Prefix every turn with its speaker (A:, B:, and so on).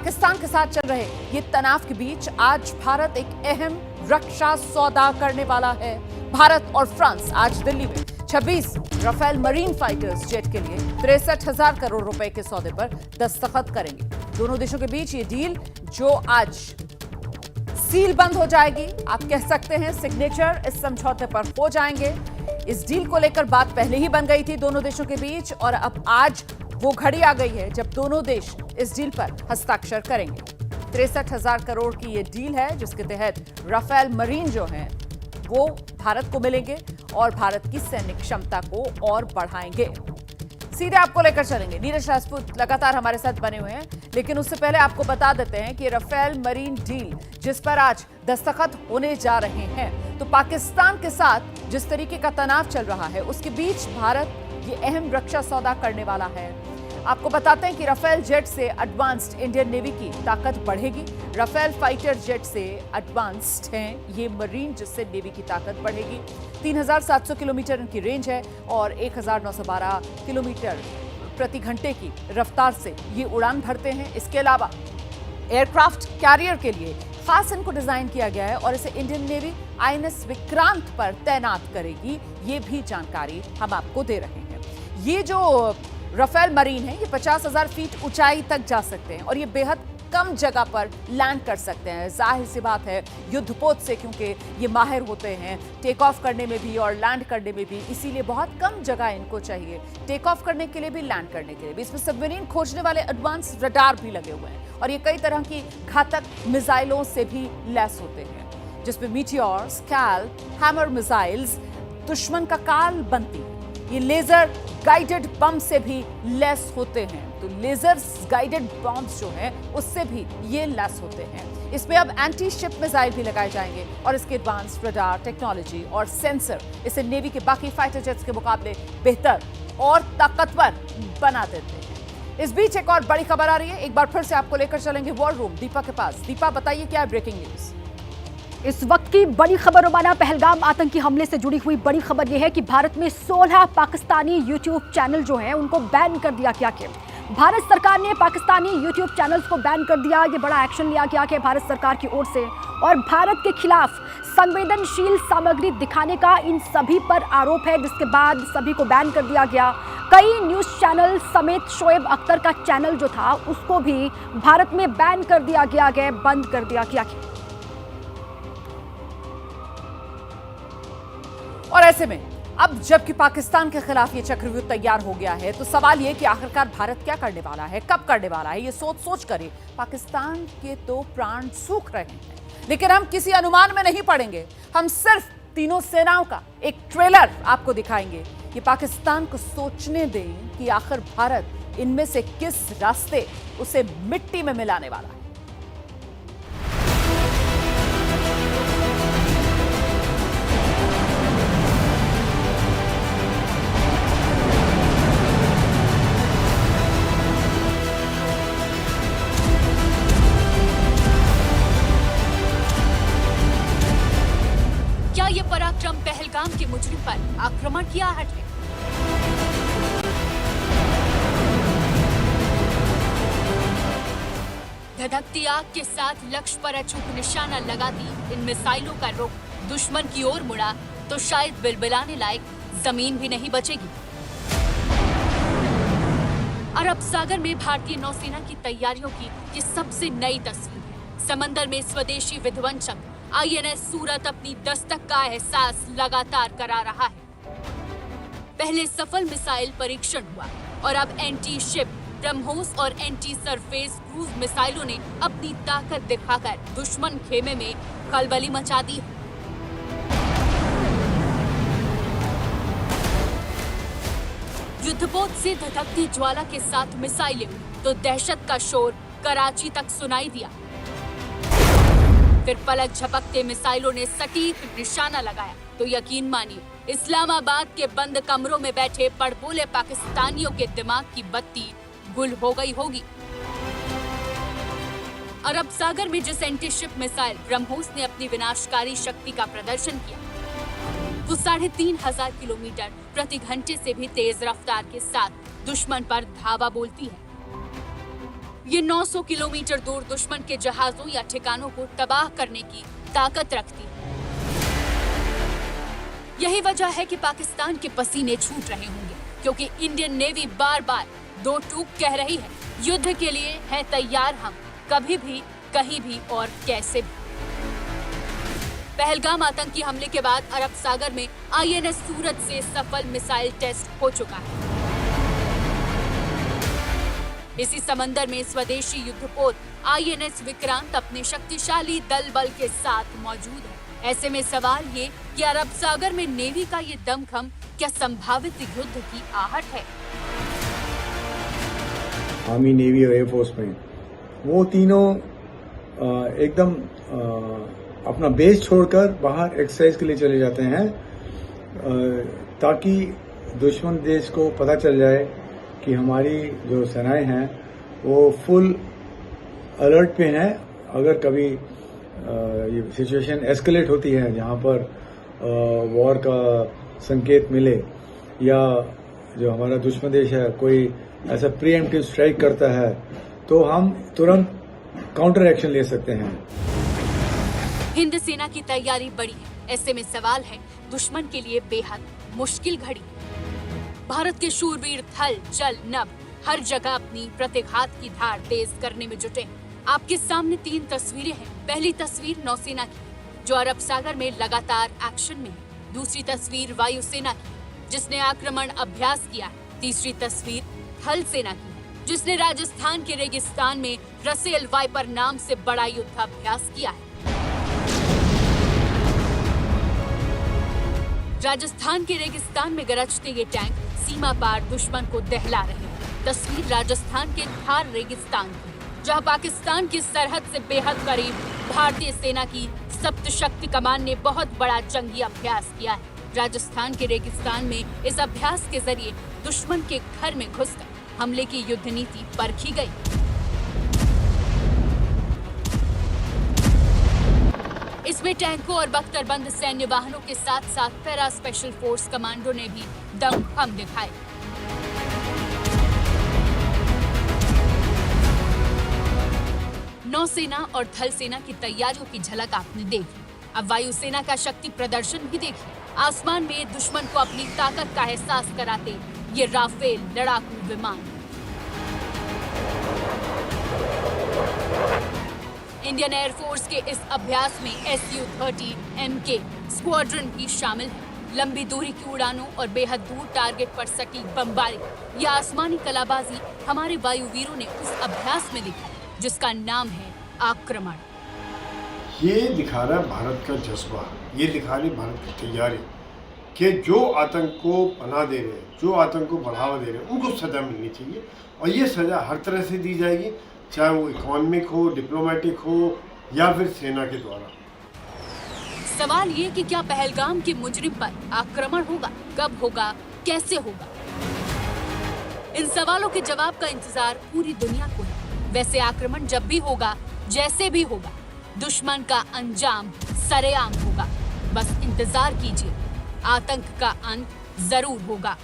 A: पाकिस्तान के साथ चल रहे ये तनाव के बीच आज भारत एक अहम रक्षा सौदा करने वाला है। भारत और फ्रांस आज दिल्ली में 26 राफेल मरीन फाइटर्स जेट के लिए 63,000 करोड़ रुपए के सौदे पर दस्तखत करेंगे। दोनों देशों के बीच ये डील जो आज सील बंद हो जाएगी, आप कह सकते हैं सिग्नेचर इस समझौते पर हो जाएंगे। इस डील को लेकर बात पहले ही बन गई थी दोनों देशों के बीच और अब आज वो घड़ी आ गई है जब दोनों देश इस डील पर हस्ताक्षर करेंगे। 63,000 करोड़ की ये डील है जिसके तहत राफेल मरीन जो हैं वो भारत को मिलेंगे और भारत की सैन्य क्षमता को और बढ़ाएंगे। सीधे आपको लेकर चलेंगे, नीरज राजपूत लगातार हमारे साथ बने हुए हैं, लेकिन उससे पहले आपको बता देते हैं कि राफेल मरीन डील जिस पर आज दस्तखत होने जा रहे हैं, तो पाकिस्तान के साथ जिस तरीके का तनाव चल रहा है उसके बीच भारत ये अहम रक्षा सौदा करने वाला है। आपको बताते हैं कि राफेल जेट से एडवांस्ड इंडियन नेवी की ताकत बढ़ेगी। राफेल फाइटर जेट से एडवांस्ड हैं ये मरीन, जिससे नेवी की ताकत बढ़ेगी। 3,700 किलोमीटर इनकी रेंज है और 1,912 किलोमीटर प्रति घंटे की रफ्तार से ये उड़ान भरते हैं। इसके अलावा एयरक्राफ्ट कैरियर के लिए खास इनको डिजाइन किया गया है और इसे इंडियन नेवी INS विक्रांत पर तैनात करेगी। ये भी जानकारी हम आपको दे रहे हैं। ये जो राफेल मरीन है ये 50,000 फीट ऊंचाई तक जा सकते हैं और ये बेहद कम जगह पर लैंड कर सकते हैं। जाहिर सी बात है युद्धपोत से, क्योंकि ये माहिर होते हैं टेक ऑफ करने में भी और लैंड करने में भी, इसीलिए बहुत कम जगह इनको चाहिए टेक ऑफ करने के लिए भी, लैंड करने के लिए भी। इसमें सबमरीन खोजने वाले एडवांस रडार भी लगे हुए हैं और ये कई तरह की घातक मिसाइलों से भी लैस होते हैं, जिसमें मीटियोर, स्कैल्प, हैमर मिसाइल्स दुश्मन का काल बनती है। ये लेजर गाइडेड बम से भी लैस होते हैं, तो लेजर गाइडेड बम्स जो हैं उससे भी ये लैस होते हैं। इसमें अब एंटी शिप मिसाइल भी लगाए जाएंगे और इसके एडवांस रडार टेक्नोलॉजी और सेंसर इसे नेवी के बाकी फाइटर जेट्स के मुकाबले बेहतर और ताकतवर बना देते हैं। इस बीच एक और बड़ी खबर आ रही है, एक बार फिर से आपको लेकर चलेंगे वॉर रूम दीपा के पास। दीपा, बताइए क्या है ब्रेकिंग न्यूज?
B: इस वक्त की बड़ी खबर रोमाना, पहलगाम आतंकी हमले से जुड़ी हुई बड़ी खबर यह है कि भारत में 16 पाकिस्तानी यूट्यूब चैनल जो हैं उनको बैन कर दिया गया है। भारत सरकार ने पाकिस्तानी यूट्यूब चैनल्स को बैन कर दिया। ये बड़ा एक्शन लिया गया है भारत सरकार की ओर से और भारत के खिलाफ संवेदनशील सामग्री दिखाने का इन सभी पर आरोप है, जिसके बाद सभी को बैन कर दिया गया। कई न्यूज चैनल समेत शोएब अख्तर का चैनल जो था उसको भी भारत में बैन कर दिया गया है, बंद कर दिया गया है।
A: और ऐसे में अब जबकि पाकिस्तान के खिलाफ ये चक्रव्यूह तैयार हो गया है, तो सवाल ये कि आखिरकार भारत क्या करने वाला है, कब करने वाला है, ये सोच सोच कर पाकिस्तान के तो प्राण सूख रहे हैं। लेकिन हम किसी अनुमान में नहीं पड़ेंगे, हम सिर्फ तीनों सेनाओं का एक ट्रेलर आपको दिखाएंगे। ये पाकिस्तान को सोचने दें कि आखिर भारत इनमें से किस रास्ते उसे मिट्टी में मिलाने वाला है।
C: ये पराक्रम पहलगाम के मुजरिम पर आक्रमण की आहट है। धधकती आग के साथ लक्ष्य पर अचूक निशाना लगाती इन मिसाइलों का रुख दुश्मन की ओर मुड़ा तो शायद बिलबिलाने लायक जमीन भी नहीं बचेगी। अरब सागर में भारतीय नौसेना की तैयारियों की ये सबसे नई तस्वीर है। समंदर में स्वदेशी विध्वंसक INS सूरत अपनी दस्तक का एहसास लगातार करा रहा है। पहले सफल मिसाइल परीक्षण हुआ और अब एंटी शिप, ब्रह्मोस और एंटी सरफेस क्रूज मिसाइलों ने अपनी ताकत दिखाकर दुश्मन खेमे में खलबली मचा दी है। युद्धपोत से धधकती ज्वाला के साथ मिसाइलें तो दहशत का शोर कराची तक सुनाई दिया। फिर पलक झपकते मिसाइलों ने सटीक निशाना लगाया तो यकीन मानिए इस्लामाबाद के बंद कमरों में बैठे पड़बोले पाकिस्तानियों के दिमाग की बत्ती गुल हो गई होगी। अरब सागर में जिस एंटी शिप मिसाइल ब्रह्मोस ने अपनी विनाशकारी शक्ति का प्रदर्शन किया वो 3,500 किलोमीटर प्रति घंटे से भी तेज रफ्तार के साथ दुश्मन पर धावा बोलती है। ये 900 किलोमीटर दूर दुश्मन के जहाजों या ठिकानों को तबाह करने की ताकत रखती है। यही वजह है कि पाकिस्तान के पसीने छूट रहे होंगे, क्योंकि इंडियन नेवी बार बार दो टूक कह रही है, युद्ध के लिए है तैयार हम, कभी भी, कहीं भी और कैसे भी। पहलगाम आतंकी हमले के बाद अरब सागर में INS सूरत से सफल मिसाइल टेस्ट हो चुका है। इसी समंदर में स्वदेशी युद्धपोत INS विक्रांत अपने शक्तिशाली दल बल के साथ मौजूद है। ऐसे में सवाल ये कि अरब सागर में नेवी का ये दमखम क्या संभावित युद्ध की आहट है?
D: आर्मी, नेवी और एयरफोर्स में वो तीनों एकदम अपना बेस छोड़कर बाहर एक्सरसाइज के लिए चले जाते हैं, ताकि दुश्मन देश को पता चल जाए कि हमारी जो सेनाएं हैं वो फुल अलर्ट पे हैं। अगर कभी ये सिचुएशन एस्केलेट होती है जहां पर वॉर का संकेत मिले, या जो हमारा दुश्मन देश है कोई ऐसा प्रीएम्प्टिव स्ट्राइक करता है, तो हम तुरंत काउंटर एक्शन ले सकते हैं।
C: हिंद सेना की तैयारी बड़ी है। ऐसे में सवाल है, दुश्मन के लिए बेहद मुश्किल घड़ी। भारत के शूरवीर थल, जल, नभ हर जगह अपनी प्रतिघात की धार तेज करने में जुटे हैं। आपके सामने 3 तस्वीरें हैं। पहली तस्वीर नौसेना की, जो अरब सागर में लगातार एक्शन में है। दूसरी तस्वीर वायुसेना की, जिसने आक्रमण अभ्यास किया है। तीसरी तस्वीर थल सेना की, जिसने राजस्थान के रेगिस्तान में रसेल वाइपर नाम से बड़ा युद्धाभ्यास किया है। राजस्थान के रेगिस्तान में गरजते ये टैंक सीमा पार दुश्मन को दहला रहे हैं। तस्वीर राजस्थान के थार रेगिस्तान की, जहां पाकिस्तान की सरहद से बेहद करीब भारतीय सेना की सप्तशक्ति कमान ने बहुत बड़ा जंगी अभ्यास किया है। राजस्थान के रेगिस्तान में इस अभ्यास के जरिए दुश्मन के घर में घुसकर हमले की युद्ध नीति परखी गई। इसमें टैंकों और बख्तरबंद सैन्य वाहनों के साथ साथ पैरा स्पेशल फोर्स कमांडो ने भी दमखम दिखाए। नौसेना और थल सेना की तैयारियों की झलक आपने देखी। अब वायुसेना का शक्ति प्रदर्शन भी देखिए। आसमान में दुश्मन को अपनी ताकत का एहसास कराते ये राफेल लड़ाकू विमान। इंडियन एयरफोर्स के इस अभ्यास में Su-30 MK स्क्वाड्रन भी शामिल है। लंबी दूरी की उड़ानों और बेहद दूर टारगेट पर सटीक बमबारी या आसमानी कलाबाजी हमारे वायुवीरों ने उस अभ्यास में दिखाई, जिसका नाम है आक्रमण।
E: ये दिखा रहा है भारत का जज्बा, ये दिखा रही भारत की तैयारी कि जो आतंक को पनाह दे रहे हैं, जो आतंक को बढ़ावा दे रहे हैं, उनको सजा मिलनी चाहिए। और ये सजा हर तरह से दी जाएगी, चाहे वो इकोनॉमिक हो, डिप्लोमेटिक हो या फिर सेना के द्वारा।
C: सवाल ये कि क्या पहलगाम के मुजरिम पर आक्रमण होगा, कब होगा, कैसे होगा? इन सवालों के जवाब का इंतजार पूरी दुनिया को है। वैसे आक्रमण जब भी होगा, जैसे भी होगा, दुश्मन का अंजाम सरेआम होगा। बस इंतजार कीजिए, आतंक का अंत जरूर होगा।